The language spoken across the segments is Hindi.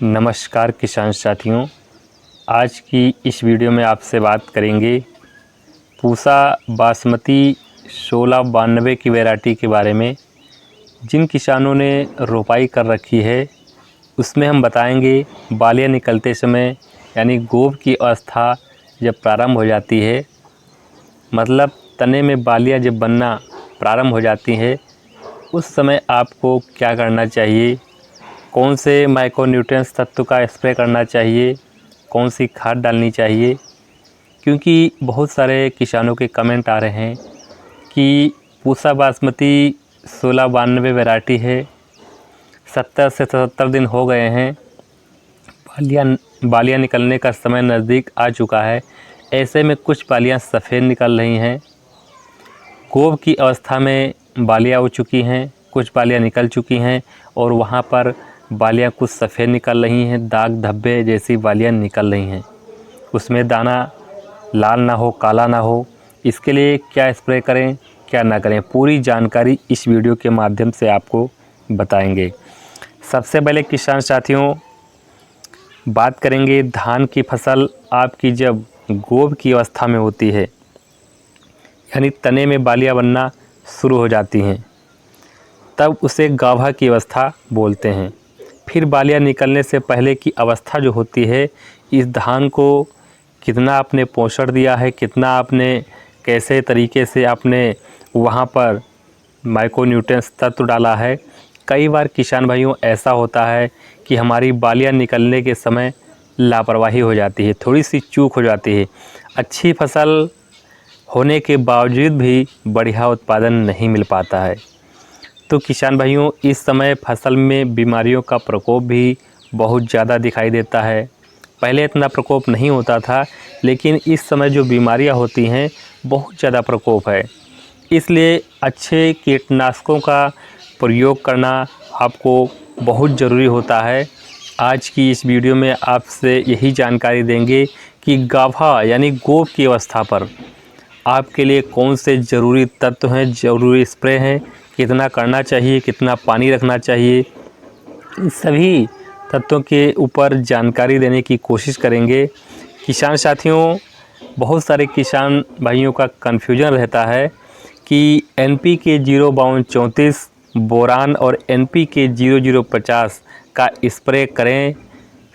नमस्कार किसान साथियों, आज की इस वीडियो में आपसे बात करेंगे पूसा बासमती 1692 की वैरायटी के बारे में। जिन किसानों ने रोपाई कर रखी है उसमें हम बताएंगे बालियाँ निकलते समय यानी गोब की अवस्था जब प्रारंभ हो जाती है, मतलब तने में बालियाँ जब बनना प्रारंभ हो जाती है, उस समय आपको क्या करना चाहिए, कौन से माइक्रोन्यूट्रिएंट्स तत्व का स्प्रे करना चाहिए, कौन सी खाद डालनी चाहिए। क्योंकि बहुत सारे किसानों के कमेंट आ रहे हैं कि पूसा बासमती 1692 वैरायटी है, 70 से 77 दिन हो गए हैं, बालियाँ निकलने का समय नज़दीक आ चुका है, ऐसे में कुछ बालियाँ सफ़ेद निकल रही हैं, गोब की अवस्था में बालियाँ हो चुकी हैं, कुछ बालियाँ निकल चुकी हैं और वहाँ पर बालियाँ कुछ सफ़ेद निकल रही हैं, दाग धब्बे जैसी बालियाँ निकल रही हैं, उसमें दाना लाल ना हो, काला ना हो। इसके लिए क्या स्प्रे करें, क्या ना करें, पूरी जानकारी इस वीडियो के माध्यम से आपको बताएंगे। सबसे पहले किसान साथियों बात करेंगे धान की फसल आपकी जब गोब की अवस्था में होती है, यानी तने में बालियाँ बनना शुरू हो जाती हैं, तब उसे गाभा की अवस्था बोलते हैं। फिर बालियाँ निकलने से पहले की अवस्था जो होती है, इस धान को कितना आपने पोषण दिया है, कितना आपने कैसे तरीके से आपने वहाँ पर माइक्रोन्यूट्रिएंट्स तत्व डाला है। कई बार किसान भाइयों ऐसा होता है कि हमारी बालियाँ निकलने के समय लापरवाही हो जाती है, थोड़ी सी चूक हो जाती है, अच्छी फसल होने के बावजूद भी बढ़िया उत्पादन नहीं मिल पाता है। तो किसान भाइयों इस समय फसल में बीमारियों का प्रकोप भी बहुत ज़्यादा दिखाई देता है। पहले इतना प्रकोप नहीं होता था, लेकिन इस समय जो बीमारियां होती हैं बहुत ज़्यादा प्रकोप है। इसलिए अच्छे कीटनाशकों का प्रयोग करना आपको बहुत ज़रूरी होता है। आज की इस वीडियो में आपसे यही जानकारी देंगे कि गाभा यानी गोब की अवस्था पर आपके लिए कौन से ज़रूरी तत्व हैं, ज़रूरी स्प्रे हैं, कितना करना चाहिए, कितना पानी रखना चाहिए, इन सभी तत्वों के ऊपर जानकारी देने की कोशिश करेंगे। किसान साथियों बहुत सारे किसान भाइयों का कन्फ्यूजन रहता है कि NPK 05234 बोरान और NPK 0050 का स्प्रे करें,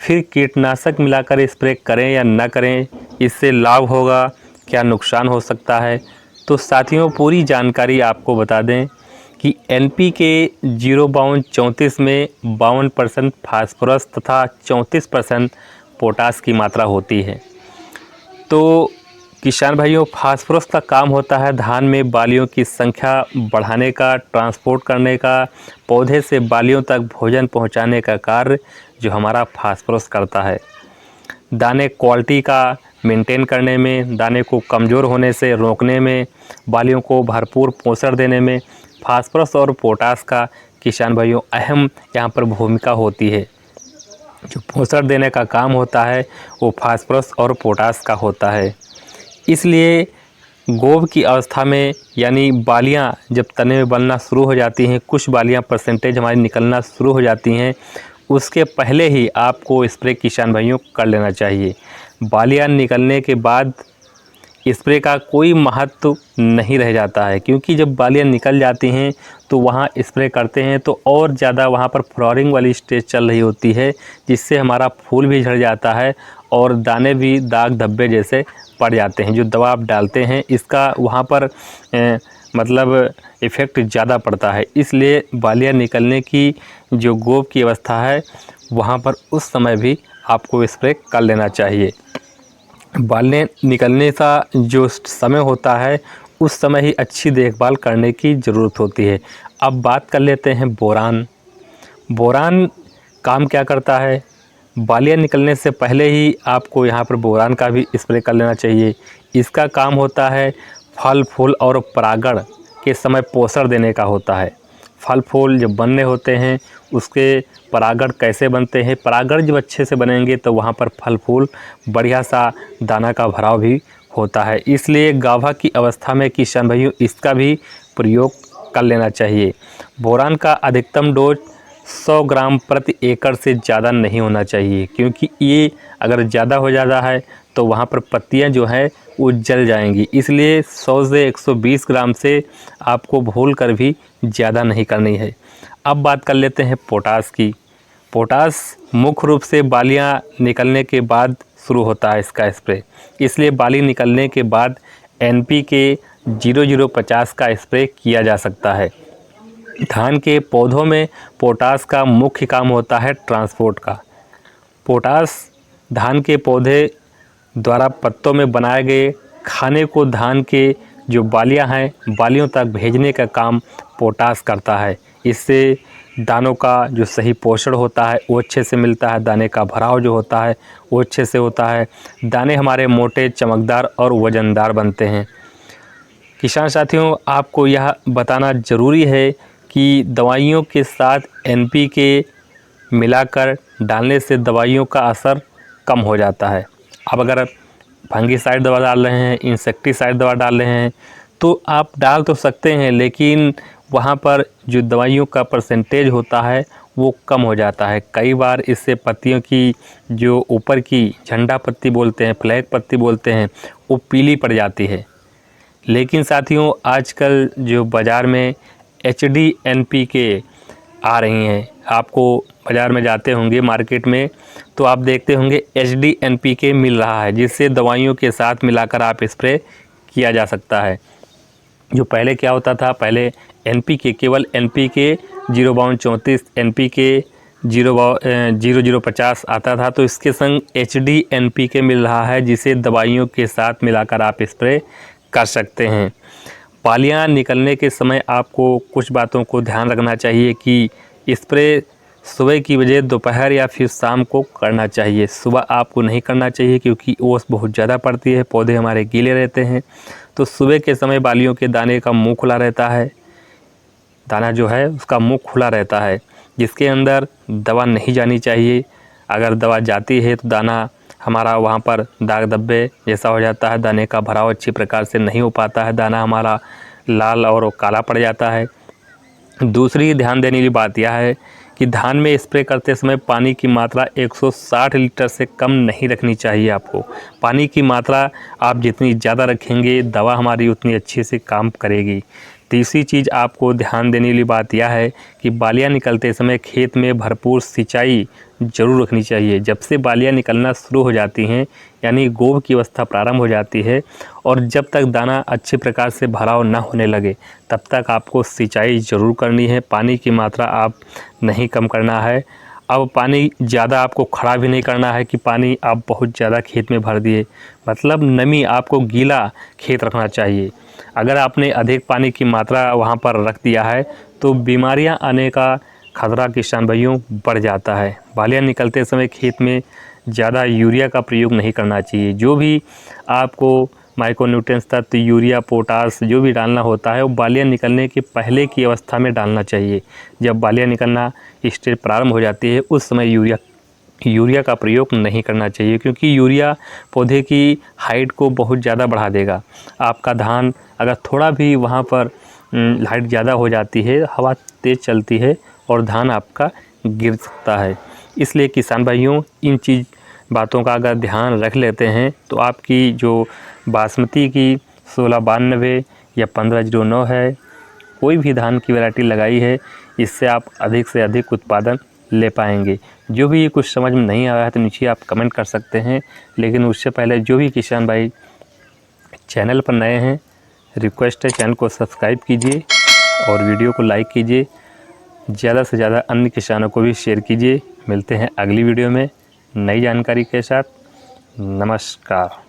फिर कीटनाशक मिलाकर स्प्रे करें या ना करें, इससे लाभ होगा क्या नुकसान हो सकता है। तो साथियों पूरी जानकारी आपको बता दें कि NPK 05234 में 52% फास्फोरस तथा 34% पोटास की मात्रा होती है। तो किसान भाइयों फास्फोरस का काम होता है धान में बालियों की संख्या बढ़ाने का, ट्रांसपोर्ट करने का, पौधे से बालियों तक भोजन पहुंचाने का कार्य जो हमारा फास्फोरस करता है। दाने क्वालिटी का मेंटेन करने में, दाने को कमज़ोर होने से रोकने में, बालियों को भरपूर पोषण देने में फास्फोरस और पोटास का किसान भाइयों अहम यहाँ पर भूमिका होती है। जो पोषण देने का काम होता है वो फास्फोरस और पोटास का होता है। इसलिए गोब की अवस्था में यानी बालियाँ जब तने में बनना शुरू हो जाती हैं, कुछ बालियाँ परसेंटेज हमारी निकलना शुरू हो जाती हैं, उसके पहले ही आपको स्प्रे किसान भाइयों कर लेना चाहिए। बालियाँ निकलने के बाद स्प्रे का कोई महत्व नहीं रह जाता है, क्योंकि जब बालियाँ निकल जाती हैं तो वहाँ स्प्रे करते हैं तो और ज़्यादा वहाँ पर फ्लावरिंग वाली स्टेज चल रही होती है, जिससे हमारा फूल भी झड़ जाता है और दाने भी दाग धब्बे जैसे पड़ जाते हैं। जो दवा आप डालते हैं इसका वहाँ पर मतलब इफ़ेक्ट ज़्यादा पड़ता है। इसलिए बालियाँ निकलने की जो गोब की अवस्था है वहाँ पर उस समय भी आपको स्प्रे कर लेना चाहिए। बालें निकलने का जो समय होता है उस समय ही अच्छी देखभाल करने की ज़रूरत होती है। अब बात कर लेते हैं बोरान। बोरान काम क्या करता है, बालियाँ निकलने से पहले ही आपको यहाँ पर बोरान का भी स्प्रे कर लेना चाहिए। इसका काम होता है फल फूल और परागण के समय पोषण देने का होता है। फल फूल जब बनने होते हैं उसके परागण कैसे बनते हैं, परागण जब अच्छे से बनेंगे तो वहाँ पर फल फूल बढ़िया सा दाना का भराव भी होता है। इसलिए गाभा की अवस्था में किसान भाइयों इसका भी प्रयोग कर लेना चाहिए। बोरान का अधिकतम डोज 100 ग्राम प्रति एकड़ से ज़्यादा नहीं होना चाहिए, क्योंकि ये अगर ज़्यादा हो जाता है तो वहाँ पर पत्तियाँ जो है वो जल जाएंगी। इसलिए 100 से 120 ग्राम से आपको भूल कर भी ज़्यादा नहीं करनी है। अब बात कर लेते हैं पोटास की। पोटास मुख्य रूप से बालियाँ निकलने के बाद शुरू होता है इसका स्प्रे, इसलिए बाली निकलने के बाद NPK 0050 का स्प्रे किया जा सकता है। धान के पौधों में पोटास का मुख्य काम होता है ट्रांसपोर्ट का। पोटास धान के पौधे द्वारा पत्तों में बनाए गए खाने को धान के जो बालियां हैं बालियों तक भेजने का काम पोटास करता है। इससे दानों का जो सही पोषण होता है वो अच्छे से मिलता है, दाने का भराव जो होता है वो अच्छे से होता है, दाने हमारे मोटे, चमकदार और वज़नदार बनते हैं। किसान साथियों, आपको यह बताना ज़रूरी है कि दवाइयों के साथ NPK मिलाकर डालने से दवाइयों का असर कम हो जाता है। अब अगर फंगीसाइड दवा डाल रहे हैं, इंसेक्टिसाइड दवा डाल रहे हैं तो आप डाल तो सकते हैं, लेकिन वहाँ पर जो दवाइयों का परसेंटेज होता है वो कम हो जाता है। कई बार इससे पत्तियों की जो ऊपर की झंडा पत्ती बोलते हैं, फ्लैग पत्ती बोलते हैं, वो पीली पड़ जाती है। लेकिन साथियों, आजकल जो बाज़ार में HD NPK आ रही हैं, आपको बाज़ार में जाते होंगे मार्केट में तो आप देखते होंगे HD NPK मिल रहा है, जिससे दवाइयों के साथ मिलाकर आप स्प्रे किया जा सकता है। जो पहले क्या होता था, पहले NPK केवल NPK 03234 NPK 0050 आता था, तो इसके संग HD NPK मिल रहा है, जिसे दवाइयों के साथ मिलाकर आप स्प्रे कर सकते हैं। बालियाँ निकलने के समय आपको कुछ बातों को ध्यान रखना चाहिए कि स्प्रे सुबह की बजाय दोपहर या फिर शाम को करना चाहिए। सुबह आपको नहीं करना चाहिए क्योंकि ओस बहुत ज़्यादा पड़ती है, पौधे हमारे गीले रहते हैं। तो सुबह के समय बालियों के दाने का मुंह खुला रहता है, दाना जो है उसका मुंह खुला रहता है, जिसके अंदर दवा नहीं जानी चाहिए। अगर दवा जाती है तो दाना हमारा वहाँ पर दाग धब्बे जैसा हो जाता है, दाने का भराव अच्छी प्रकार से नहीं हो पाता है, दाना हमारा लाल और काला पड़ जाता है। दूसरी ध्यान देने की बात यह है कि धान में स्प्रे करते समय पानी की मात्रा 160 लीटर से कम नहीं रखनी चाहिए। आपको पानी की मात्रा आप जितनी ज़्यादा रखेंगे दवा हमारी उतनी अच्छे से काम करेगी। तीसरी चीज़ आपको ध्यान देने वाली बात यह है कि बालियाँ निकलते समय खेत में भरपूर सिंचाई ज़रूर रखनी चाहिए। जब से बालियाँ निकलना शुरू हो जाती हैं यानी गोभ की अवस्था प्रारंभ हो जाती है और जब तक दाना अच्छे प्रकार से भराव ना होने लगे तब तक आपको सिंचाई ज़रूर करनी है। पानी की मात्रा आप नहीं कम करना है। अब पानी ज़्यादा आपको खड़ा भी नहीं करना है कि पानी आप बहुत ज़्यादा खेत में भर दिए, मतलब नमी, आपको गीला खेत रखना चाहिए। अगर आपने अधिक पानी की मात्रा वहाँ पर रख दिया है तो बीमारियाँ आने का खतरा किसान भाइयों बढ़ जाता है। बालियाँ निकलते समय खेत में ज़्यादा यूरिया का प्रयोग नहीं करना चाहिए। जो भी आपको माइक्रोन्यूट्रिएंट्स तत्व, यूरिया, पोटास जो भी डालना होता है वो बालियाँ निकलने के पहले की अवस्था में डालना चाहिए। जब बालियाँ निकलना स्टेज प्रारंभ हो जाती है उस समय यूरिया का प्रयोग नहीं करना चाहिए, क्योंकि यूरिया पौधे की हाइट को बहुत ज़्यादा बढ़ा देगा। आपका धान अगर थोड़ा भी वहाँ पर हाइट ज़्यादा हो जाती है, हवा तेज़ चलती है और धान आपका गिर सकता है। इसलिए किसान भाइयों, इन बातों का अगर ध्यान रख लेते हैं तो आपकी जो बासमती की 1692 या 1509 है, कोई भी धान की वैरायटी लगाई है, इससे आप अधिक से अधिक उत्पादन ले पाएंगे। जो भी कुछ समझ में नहीं आया है तो नीचे आप कमेंट कर सकते हैं, लेकिन उससे पहले जो भी किसान भाई चैनल पर नए हैं, रिक्वेस्ट है चैनल को सब्सक्राइब कीजिए और वीडियो को लाइक कीजिए, ज़्यादा से ज़्यादा अन्य किसानों को भी शेयर कीजिए। मिलते हैं अगली वीडियो में नई जानकारी के साथ। नमस्कार।